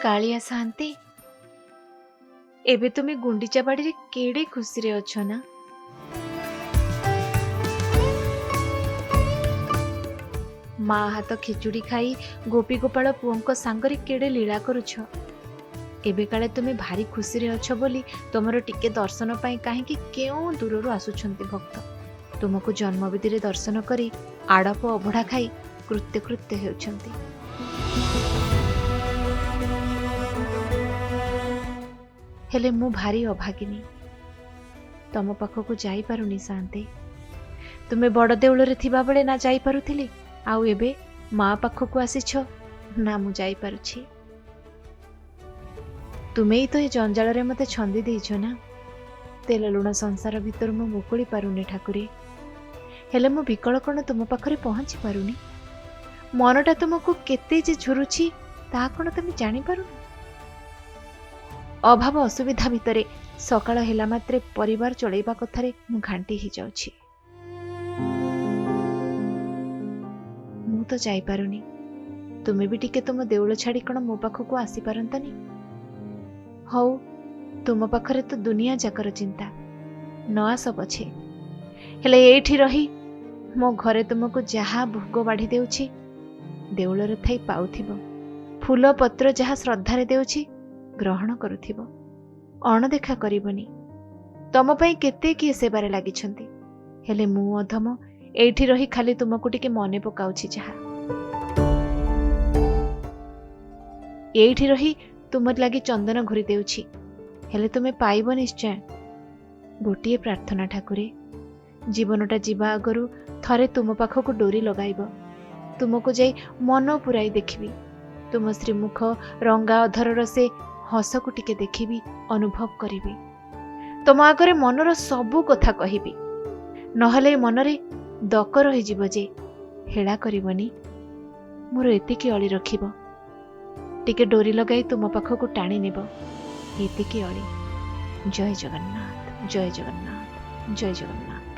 कालिया शांति एबे तुमे गुंडीचा बाड़ी केड़े खुशी रे अछ ना। माँ हाथ खिचुड़ी खाई गोपी गोपाल पुओं सांगरे केड़े लीला करुछ। एबे काले तुमे भारी खुशी रे अछ बोली तुमरो टिके दर्शन पाई काहेकि केउ दूररू आसुछंती भक्त तुमको जन्मविधि रे दर्शन करी आड़प अभड़ा खाई कृत्य कृत्य हेउछंती। हेले मु भारी अभागिनी तम पाखक जाई पारुनी शांति। तुमे बड़ देउल रे थिबा बेले ना जाई पारुथिली आउ एबे माँ पाखक आसीछ ना मु जाई पारुछि। तुमे ही तो ये जंजाल रे मते छंदी देइछ ना। तेल लुण संसार भितर मु मुकुली पारुनी ठाकुरे। हेले मु विकल कण तुम पाखरे पहुंची पारुनी। मनटा तुमको केते जे झुरुछि ता कण तुमे जानि पारुनी। अभाव असुविधा भितरे सकाळ हेला मात्रे परिवार चलैबा कथारे मु घांटी ही जाउछि। मु तो जाई पारुनी तुमे भी टिके तुम देउल छाड़ी कण मो पाखको आसी पारंतनी। हौ तुम पाखरे तो दुनिया जाकर चिंता न आस पछे हेले एठी रही मो घरे तुमको जहा भोग बाढ़ी देउछि देउल रे थाई पाउथिबो। फूल पत्र जहा श्रद्धा रे देउछि ग्रहण करुथिबो। अणदेखा करिबनी। तम पई केते किए सेबारे लागिछंती हेले मु अधम एठी रही खाली तुमको टिके मने पकाउछि जहा। एठी रही तुमर लागी चंदन घुरी देउछि हेले तुमे पाइब निश्चय। गोटिए प्रार्थना ठाकुरे जीवनटा जीवा आगरु थरे तुम पाखको डोरी लगाइब। तुमको जाई मन पुराई देखिबी। तुम श्रीमुख रंगा अधरर से हसकु टिके देखिबी अनुभव करिबी। तुम आगरे मनर सबु कथा कहिबी नहले मनरे दक रही जीव जे हेला करिबनी। मोर एतिकी अळी रखिब टिके डोरी लगाई तुम पाखको टाणी नेब एतिकी अळी। जय जगन्नाथ जय जगन्नाथ जय जगन्नाथ।